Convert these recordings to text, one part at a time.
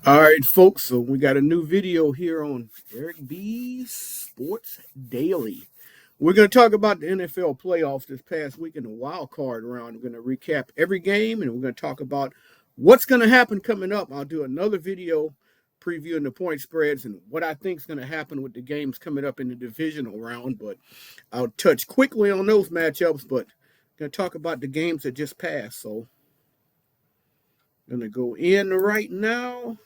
All right, folks. So we got a new video here on Eric B's Sports Daily. We're going to talk about the NFL playoffs this past week in the wild card round. We're going to recap every game, and we're going to talk about what's going to happen coming up. I'll do another video previewing the point spreads and what I think is going to happen with the games coming up in the divisional round. But I'll touch quickly on those matchups. But I'm going to talk about the games that just passed. So I'm going to go in right now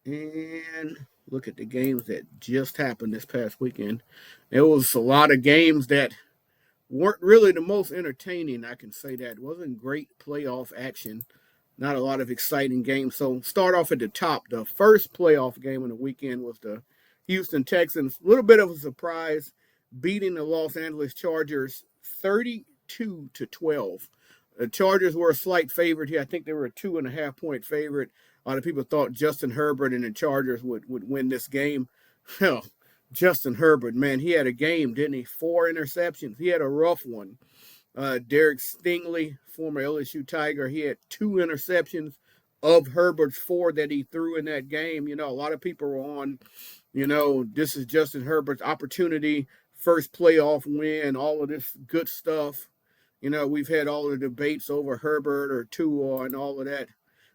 and look at the games that just happened this past weekend. There was a lot of games that weren't really the most entertaining. I can say that. It wasn't great playoff action. Not a lot of exciting games. So start off at the top. The first playoff game on the weekend was the Houston Texans. A little bit of a surprise, beating the Los Angeles Chargers 32-12. The Chargers were a slight favorite here. I think they were a 2.5-point favorite. A lot of people thought Justin Herbert and the Chargers would win this game. Hell, Justin Herbert, man, he had a game, didn't he? 4 interceptions. He had a rough one. Derek Stingley, former LSU Tiger, he had 2 interceptions of Herbert's 4 that he threw in that game. You know, a lot of people were on, this is Justin Herbert's opportunity, first playoff win, all of this good stuff. We've had all the debates over Herbert or Tua and all of that.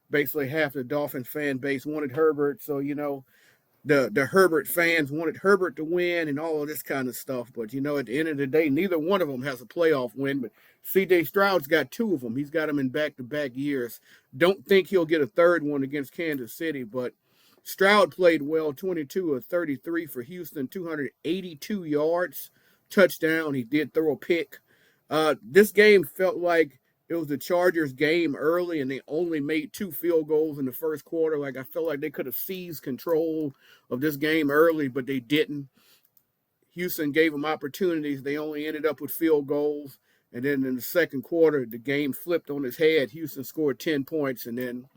Basically, half the Dolphins fan base wanted Herbert. So, the Herbert fans wanted Herbert to win and all of this kind of stuff. But, at the end of the day, neither one of them has a playoff win. But C.J. Stroud's got 2 of them. He's got them in back-to-back years. Don't think he'll get a third one against Kansas City. But Stroud played well, 22 of 33 for Houston, 282 yards, touchdown. He did throw a pick. This game felt like it was the Chargers game early, and they only made 2 field goals in the first quarter. Like, I felt like they could have seized control of this game early, but they didn't. Houston gave them opportunities. They only ended up with field goals. And then in the second quarter, the game flipped on its head. Houston scored 10 points, and then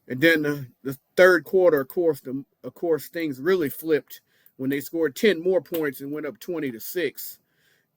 the third quarter, of course, things really flipped when they scored 10 more points and went up 20-6.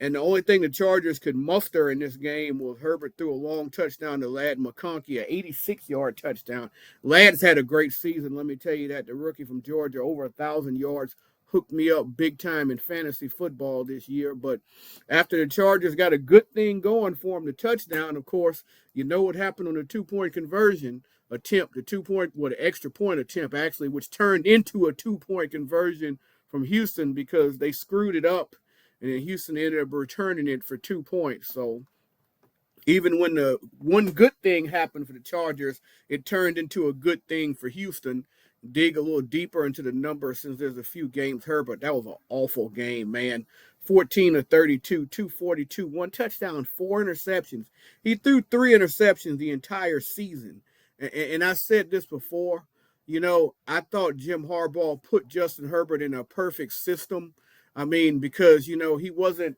And the only thing the Chargers could muster in this game was Herbert threw a long touchdown to Ladd McConkey, an 86-yard touchdown. Ladd's had a great season, let me tell you that. The rookie from Georgia, over 1,000 yards, hooked me up big time in fantasy football this year. But after the Chargers got a good thing going for him, the touchdown, of course, you know what happened on the 2-point conversion attempt, the extra point attempt, actually, which turned into a 2-point conversion from Houston because they screwed it up. And then Houston ended up returning it for 2 points. So even when the one good thing happened for the Chargers, it turned into a good thing for Houston. Dig a little deeper into the numbers since there's a few games Herbert. That was an awful game, man. 14 of 32, 242, 1 touchdown, 4 interceptions. He threw 3 interceptions the entire season. And I said this before. I thought Jim Harbaugh put Justin Herbert in a perfect system. I mean, because, he wasn't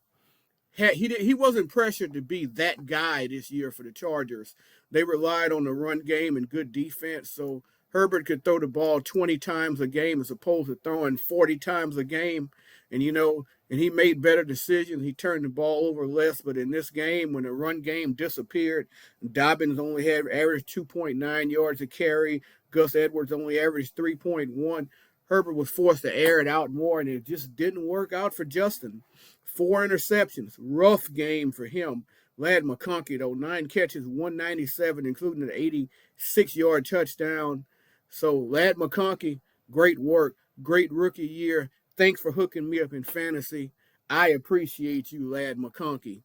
pressured to be that guy this year for the Chargers. They relied on the run game and good defense, so Herbert could throw the ball 20 times a game as opposed to throwing 40 times a game. And, and he made better decisions. He turned the ball over less. But in this game, when the run game disappeared, Dobbins only had averaged 2.9 yards a carry. Gus Edwards only averaged 3.1. Herbert was forced to air it out more, and it just didn't work out for Justin. 4 interceptions, rough game for him. Ladd McConkey, though, 9 catches, 197, including an 86-yard touchdown. So Ladd McConkey, great work, great rookie year. Thanks for hooking me up in fantasy. I appreciate you, Ladd McConkey.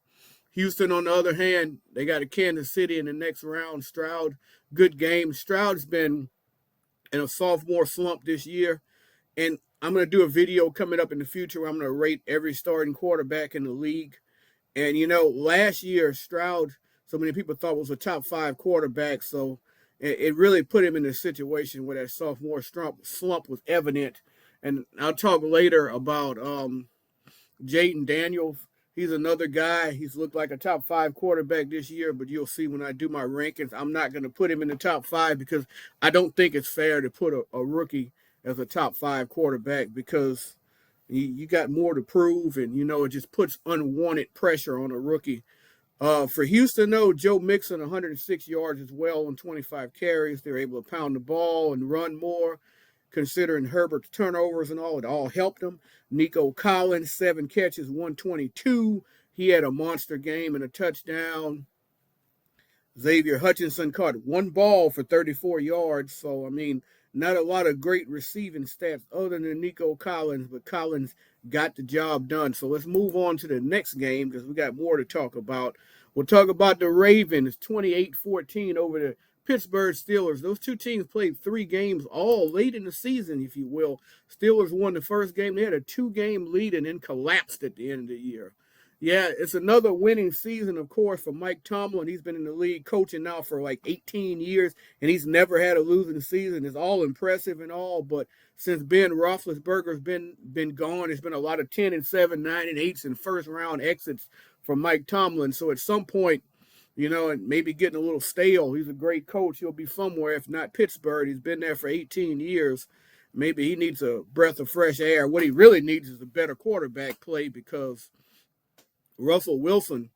Houston, on the other hand, they got a Kansas City in the next round. Stroud, good game. Stroud's been in a sophomore slump this year. And I'm going to do a video coming up in the future where I'm going to rate every starting quarterback in the league. And, last year, Stroud, so many people thought was a top 5 quarterback. So it really put him in a situation where that sophomore slump was evident. And I'll talk later about Jaden Daniels. He's another guy. He's looked like a top 5 quarterback this year, but you'll see when I do my rankings, I'm not going to put him in the top 5 because I don't think it's fair to put a rookie as a top 5 quarterback because you got more to prove, and, it just puts unwanted pressure on a rookie. For Houston, though, Joe Mixon, 106 yards as well on 25 carries. They're able to pound the ball and run more. Considering Herbert's turnovers and all, it all helped him. Nico Collins, 7 catches, 122. He had a monster game and a touchdown. Xavier Hutchinson caught one ball for 34 yards. So, I mean, not a lot of great receiving stats other than Nico Collins, but Collins got the job done. So let's move on to the next game because we got more to talk about. We'll talk about the Ravens, 28-14 over the Pittsburgh Steelers. Those two teams played 3 games all late in the season, if you will. Steelers won the first game. They had a 2-game lead and then collapsed at the end of the year. Yeah, it's another winning season, of course, for Mike Tomlin. He's been in the league coaching now for like 18 years, and he's never had a losing season. It's all impressive and all, but since Ben Roethlisberger's been gone, it's been a lot of 10-7, 9-8, and first-round exits from Mike Tomlin. So at some point, and maybe getting a little stale. He's a great coach. He'll be somewhere, if not Pittsburgh. He's been there for 18 years. Maybe he needs a breath of fresh air. What he really needs is a better quarterback play because Russell Wilson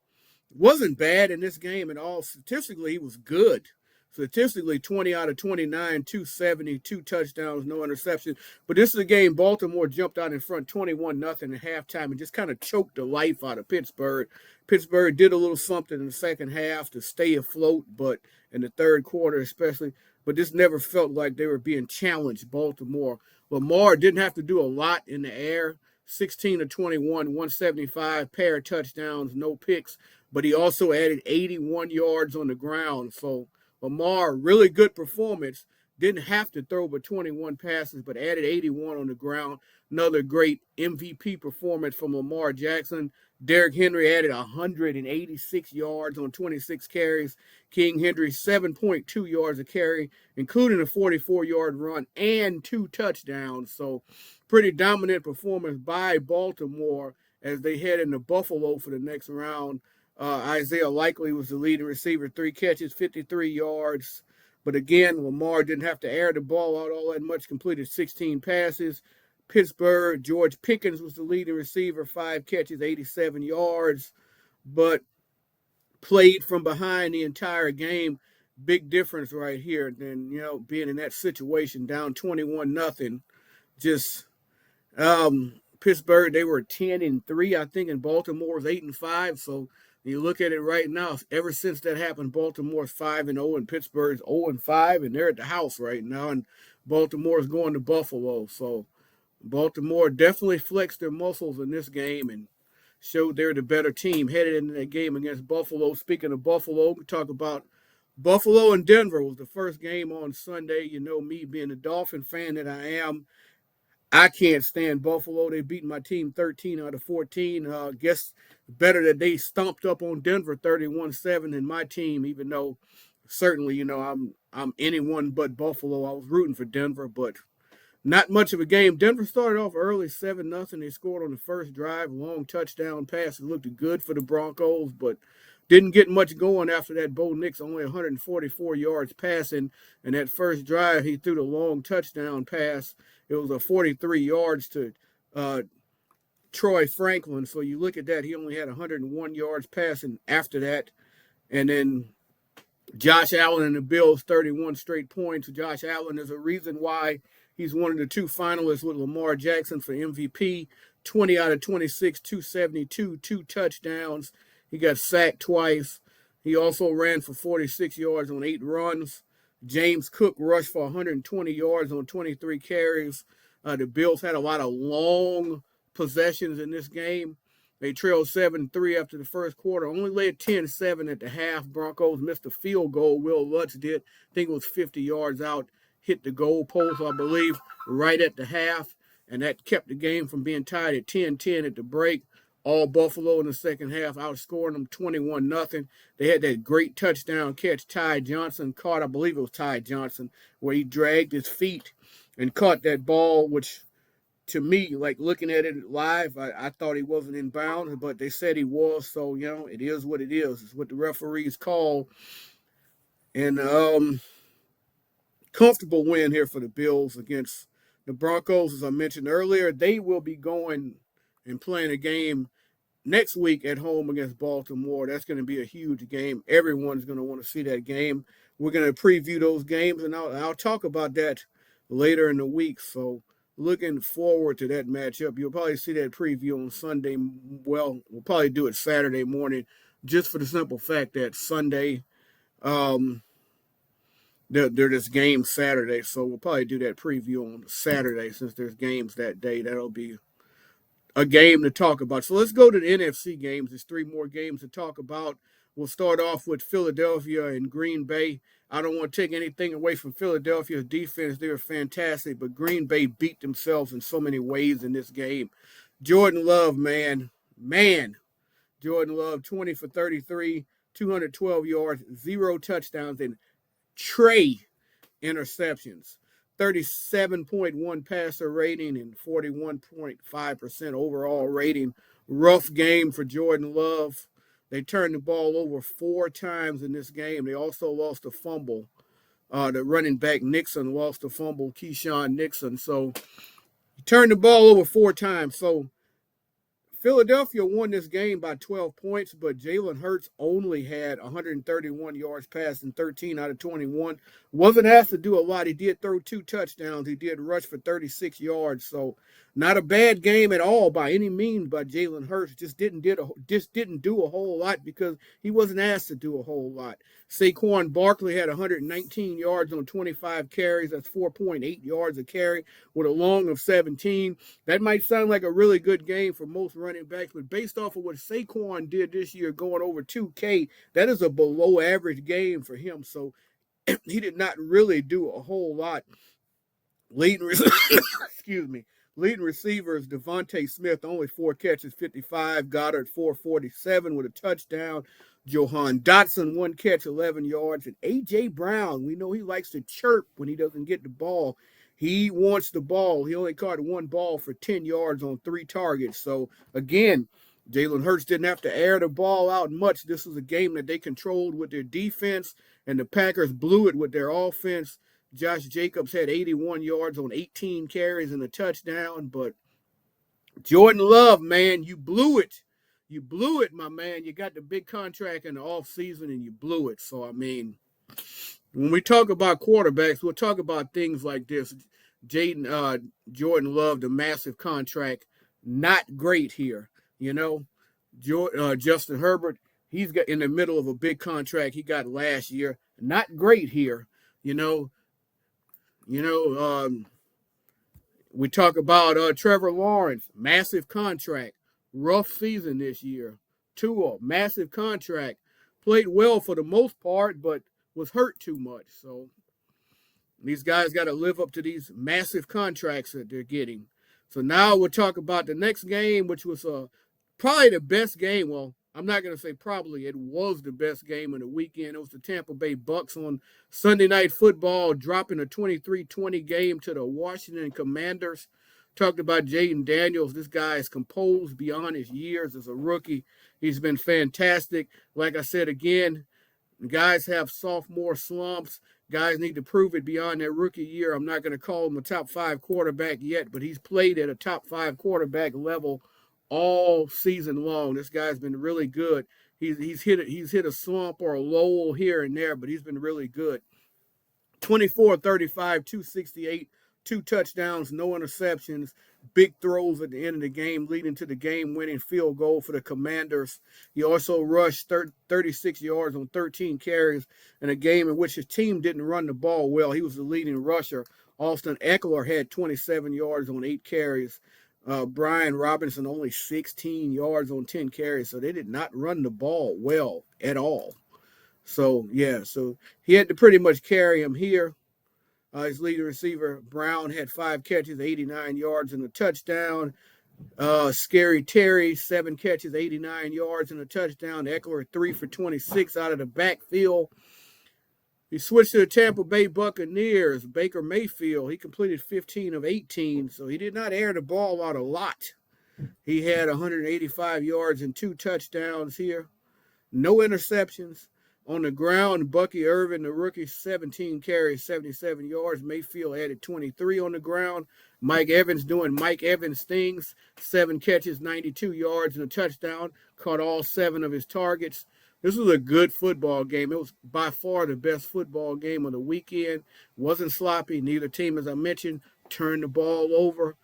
wasn't bad in this game at all. Statistically, he was good. Statistically, 20 out of 29, 270, 2 touchdowns, no interception. But this is a game Baltimore jumped out in front 21-0 at halftime and just kind of choked the life out of Pittsburgh. Pittsburgh did a little something in the second half to stay afloat, but in the third quarter especially. But this never felt like they were being challenged, Baltimore. Lamar didn't have to do a lot in the air. 16 of 21, 175, pair of touchdowns, no picks. But he also added 81 yards on the ground. So Lamar, really good performance. Didn't have to throw but 21 passes, but added 81 on the ground. Another great MVP performance from Lamar Jackson. Derrick Henry added 186 yards on 26 carries. King Henry, 7.2 yards a carry, including a 44-yard run and 2 touchdowns. So pretty dominant performance by Baltimore as they head into Buffalo for the next round. Isaiah Likely was the leading receiver, 3 catches, 53 yards. But again, Lamar didn't have to air the ball out all that much, completed 16 passes. Pittsburgh, George Pickens was the leading receiver, 5 catches, 87 yards. But played from behind the entire game. Big difference right here than, being in that situation, down 21-0. Just Pittsburgh, they were 10-3, I think, and Baltimore was 8-5. So you look at it right now, ever since that happened, Baltimore's 5-0 and Pittsburgh's 0-5, and they're at the house right now, and Baltimore's going to Buffalo. So Baltimore definitely flexed their muscles in this game and showed they're the better team headed into that game against Buffalo. Speaking of Buffalo, we talk about Buffalo and Denver was the first game on Sunday. You know me being a Dolphin fan that I am. I can't stand Buffalo. They beat my team 13 out of 14. Guess better that they stomped up on Denver 31-7 than my team, even though certainly, I'm anyone but Buffalo. I was rooting for Denver, but not much of a game. Denver started off early, 7-0. They scored on the first drive, long touchdown pass. It looked good for the Broncos, but didn't get much going after that. Bo Nix only 144 yards passing. And that first drive, he threw the long touchdown pass. It was a 43 yards to Troy Franklin. So you look at that, he only had 101 yards passing after that. And then Josh Allen and the Bills, 31 straight points. Josh Allen is a reason why he's one of the 2 finalists with Lamar Jackson for MVP. 20 out of 26, 272, 2 touchdowns. He got sacked twice. He also ran for 46 yards on 8 runs. James Cook rushed for 120 yards on 23 carries. The Bills had a lot of long possessions in this game. They trailed 7-3 after the first quarter. Only led 10-7 at the half. Broncos missed a field goal. Will Lutz did. I think it was 50 yards out. Hit the goal post, I believe, right at the half. And that kept the game from being tied at 10-10 at the break. All Buffalo in the second half, outscoring them 21-0. They had that great touchdown catch Ty Johnson caught. I believe it was Ty Johnson, where he dragged his feet and caught that ball, which to me, like looking at it live, I thought he wasn't in bounds, but they said he was. So, it is what it is. It's what the referees call. And comfortable win here for the Bills against the Broncos. As I mentioned earlier, they will be going and playing a game next week at home against Baltimore. That's going to be a huge game. Everyone's going to want to see that game. We're going to preview those games, and I'll talk about that later in the week. So looking forward to that matchup. You'll probably see that preview on Sunday. Well, we'll probably do it Saturday morning, just for the simple fact that Sunday, there's game Saturday. So we'll probably do that preview on Saturday since there's games that day. That'll be a game to talk about. So let's go to the NFC games. There's 3 more games to talk about. We'll start off with Philadelphia and Green Bay. I don't want to take anything away from Philadelphia's defense. They were fantastic, but Green Bay beat themselves in so many ways in this game. Jordan Love, man. Jordan Love, 20 for 33, 212 yards, 0 touchdowns, and Trey interceptions. 37.1 passer rating and 41.5% overall rating. Rough game for Jordan Love. They turned the ball over 4 times in this game. They also lost a fumble. The running back Nixon lost a fumble, Keyshawn Nixon. So he turned the ball over 4 times. So Philadelphia won this game by 12 points, but Jalen Hurts only had 131 yards passing, 13 out of 21. Wasn't asked to do a lot. He did throw 2 touchdowns. He did rush for 36 yards. So not a bad game at all by any means by Jalen Hurts. Just didn't do a whole lot because he wasn't asked to do a whole lot. Saquon Barkley had 119 yards on 25 carries. That's 4.8 yards a carry with a long of 17. That might sound like a really good game for most running backs, but based off of what Saquon did this year going over 2K, that is a below average game for him. So he did not really do a whole lot. Leading receivers, Devontae Smith, only 4 catches, 55. Goddard, 447 with a touchdown. Johan Dotson, 1 catch, 11 yards. And A.J. Brown, we know he likes to chirp when he doesn't get the ball. He wants the ball. He only caught 1 ball for 10 yards on 3 targets. So, again, Jalen Hurts didn't have to air the ball out much. This was a game that they controlled with their defense, and the Packers blew it with their offense. Josh Jacobs had 81 yards on 18 carries and a touchdown. But Jordan Love, man, you blew it. You blew it, my man. You got the big contract in the offseason, and you blew it. So, I mean, when we talk about quarterbacks, we'll talk about things like this. Jordan Love, the massive contract, not great here. You know, Justin Herbert, he's got in the middle of a big contract he got last year. Not great here. We talk about Trevor Lawrence, massive contract, rough season this year. Tua, massive contract, played well for the most part, but was hurt too much. So these guys got to live up to these massive contracts that they're getting. So now we'll talk about the next game, which was probably the best game. Well, I'm not going to say probably. It was the best game of the weekend. It was the Tampa Bay Bucks on Sunday Night Football, dropping a 23-20 game to the Washington Commanders. Talked about Jaden Daniels. This guy is composed beyond his years as a rookie. He's been fantastic. Like I said again, guys have sophomore slumps. Guys need to prove it beyond their rookie year. I'm not going to call him a top 5 quarterback yet, but he's played at a top 5 quarterback level all season long. This guy's been really good. He's hit a slump or a lull here and there, but he's been really good. 24-35, 268, 2 touchdowns, no interceptions, big throws at the end of the game, leading to the game-winning field goal for the Commanders. He also rushed 36 yards on 13 carries in a game in which his team didn't run the ball well. He was the leading rusher. Austin Eckler had 27 yards on 8 carries. Brian Robinson only 16 yards on 10 carries, so they did not run the ball well at all. So he had to pretty much carry him here. His leading receiver, Brown, had 5 catches, 89 yards and a touchdown. Scary Terry, 7 catches, 89 yards and a touchdown. Eckler, 3 for 26 out of the backfield. He switched to the Tampa Bay Buccaneers. Baker Mayfield, he completed 15 of 18, so he did not air the ball out a lot. He had 185 yards and 2 touchdowns here. No interceptions. On the ground, Bucky Irvin, the rookie, 17 carries, 77 yards. Mayfield added 23 on the ground. Mike Evans doing Mike Evans things, 7 catches, 92 yards, and a touchdown. Caught all 7 of his targets. This was a good football game. It was by far the best football game of the weekend. Wasn't sloppy. Neither team, as I mentioned, turned the ball over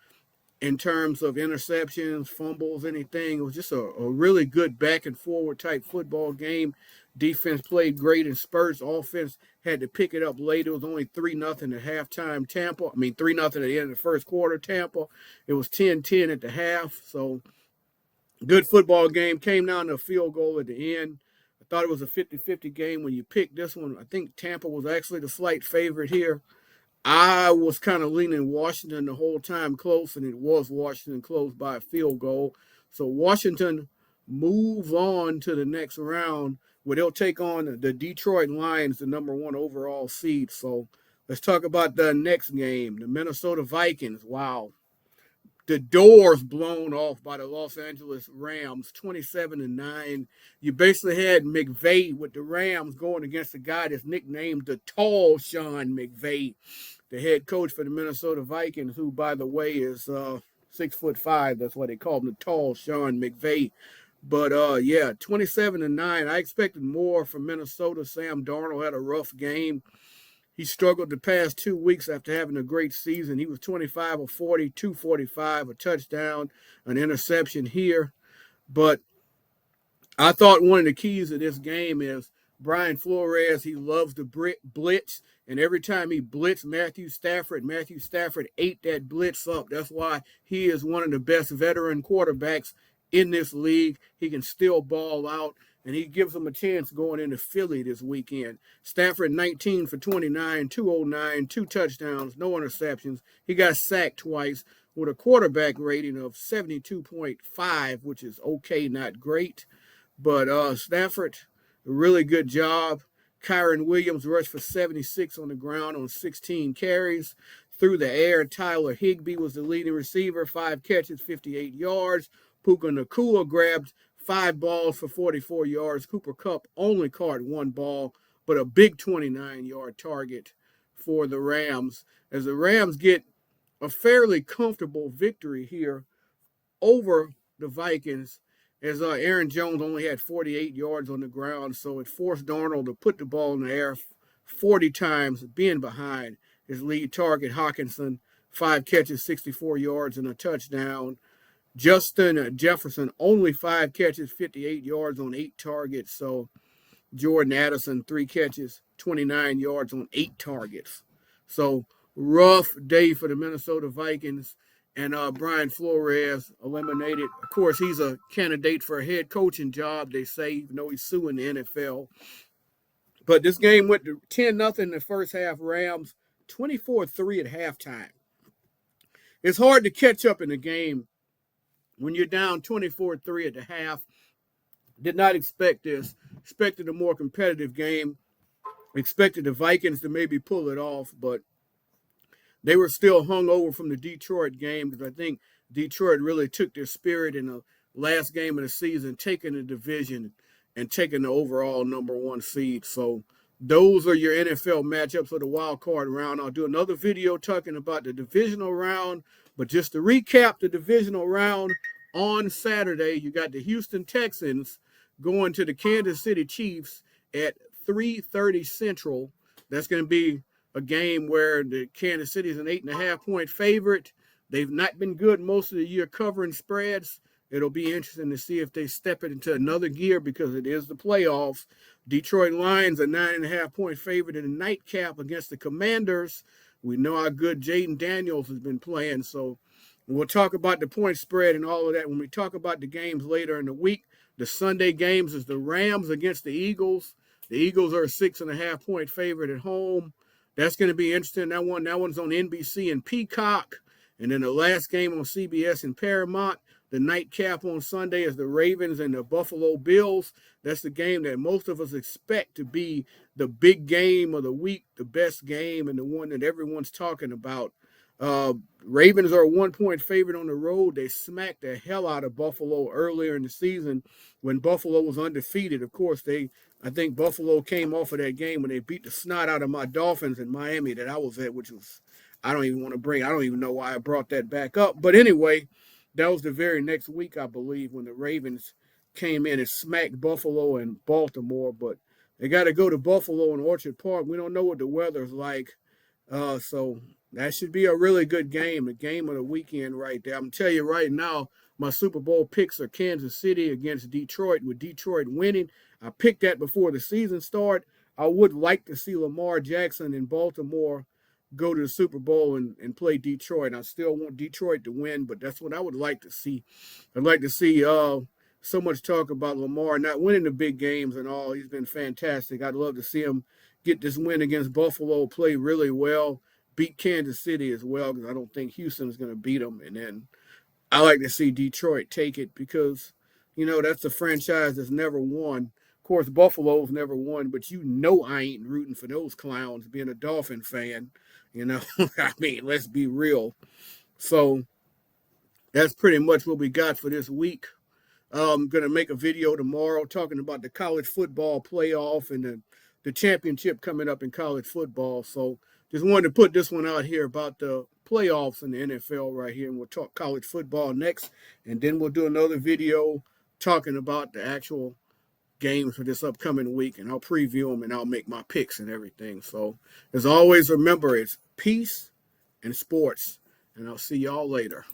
in terms of interceptions, fumbles, anything. It was just a really good back and forward type football game. Defense played great in spurts. Offense had to pick it up late. It was only 3-0 at halftime. 3-0 at the end of the first quarter. Tampa. It was 10-10 at the half. So good football game. Came down to a field goal at the end. I thought it was a 50-50 game when you picked this one. I think Tampa was actually the slight favorite here. I was kind of leaning Washington the whole time close, and it was Washington close by a field goal. So Washington moves on to the next round where they'll take on the Detroit Lions, the number 1 overall seed. So let's talk about the next game, the Minnesota Vikings. Wow. The doors blown off by the Los Angeles Rams, 27-9. You basically had McVay with the Rams going against a guy that's nicknamed the Tall Sean McVay, the head coach for the Minnesota Vikings, who, by the way, is 6'5". That's why they call him the Tall Sean McVay. But, 27-9. I expected more from Minnesota. Sam Darnold had a rough game. He struggled the past 2 weeks after having a great season. He was 25 of 40, 245, a touchdown, an interception here. But I thought one of the keys of this game is Brian Flores. He loves the blitz, and every time he blitzed Matthew Stafford ate that blitz up. That's why he is one of the best veteran quarterbacks in this league. He can still ball out, and he gives them a chance going into Philly this weekend. Stafford, 19 for 29, 209, 2 touchdowns, no interceptions. He got sacked twice with a quarterback rating of 72.5, which is okay, not great. But Stafford, a really good job. Kyron Williams rushed for 76 on the ground on 16 carries. Through the air, Tyler Higbee was the leading receiver, 5 catches, 58 yards. Puka Nacua grabbed 5 balls for 44 yards. Cooper Kupp only caught 1 ball, but a big 29-yard target for the Rams, as the Rams get a fairly comfortable victory here over the Vikings, as Aaron Jones only had 48 yards on the ground, so it forced Darnold to put the ball in the air 40 times, being behind his lead target, Hawkinson, 5 catches, 64 yards, and a touchdown. Justin Jefferson, only 5 catches, 58 yards on 8 targets. So Jordan Addison, 3 catches, 29 yards on 8 targets. So rough day for the Minnesota Vikings. And Brian Flores eliminated. Of course, he's a candidate for a head coaching job, they say, even though he's suing the NFL. But this game went to 10-0 in the first half. Rams, 24-3 at halftime. It's hard to catch up in the game when you're down 24-3 at the half. Did not expect this. Expected a more competitive game. Expected the Vikings to maybe pull it off, but they were still hung over from the Detroit game, because I think Detroit really took their spirit in the last game of the season, taking the division and taking the overall number 1 seed. So those are your NFL matchups for the wild card round. I'll do another video talking about the divisional round, but just to recap the divisional round, on Saturday, you got the Houston Texans going to the Kansas City Chiefs at 3:30 Central. That's going to be a game where the Kansas City is an 8.5-point favorite. They've not been good most of the year covering spreads. It'll be interesting to see if they step it into another gear, because it is the playoffs. Detroit Lions, a 9.5-point favorite in the nightcap against the Commanders. We know how good Jaden Daniels has been playing, so we'll talk about the point spread and all of that when we talk about the games later in the week. The Sunday games is the Rams against the Eagles. The Eagles are a 6.5-point favorite at home. That's going to be interesting. That one's on NBC and Peacock. And then the last game on CBS and Paramount. The nightcap on Sunday is the Ravens and the Buffalo Bills. That's the game that most of us expect to be the big game of the week, the best game, and the one that everyone's talking about. Ravens are a 1-point favorite on the road. They smacked the hell out of Buffalo earlier in the season when Buffalo was undefeated. Of course, they I think Buffalo came off of that game when they beat the snot out of my Dolphins in Miami that I was at, which was, I don't even know why I brought that back up. But anyway, that was the very next week, I believe, when the Ravens came in and smacked Buffalo and Baltimore. But they got to go to Buffalo and Orchard Park. We don't know what the weather's like. So that should be a really good game, the game of the weekend right there. I'm going to tell you right now, my Super Bowl picks are Kansas City against Detroit, with Detroit winning. I picked that before the season started. I would like to see Lamar Jackson in Baltimore go to the Super Bowl and play Detroit. I still want Detroit to win, but that's what I would like to see. I'd like to see so much talk about Lamar not winning the big games and all. He's been fantastic. I'd love to see him get this win against Buffalo, play really well, beat Kansas City as well, because I don't think Houston's going to beat them. And then I like to see Detroit take it because, that's a franchise that's never won. Of course, Buffalo's never won, but I ain't rooting for those clowns being a Dolphin fan. I mean, let's be real. So that's pretty much what we got for this week. I'm going to make a video tomorrow talking about the college football playoff and the championship coming up in college football. So just wanted to put this one out here about the playoffs in the NFL right here. And we'll talk college football next. And then we'll do another video talking about the actual games for this upcoming week. And I'll preview them and I'll make my picks and everything. So as always, remember, it's peace and sports. And I'll see y'all later.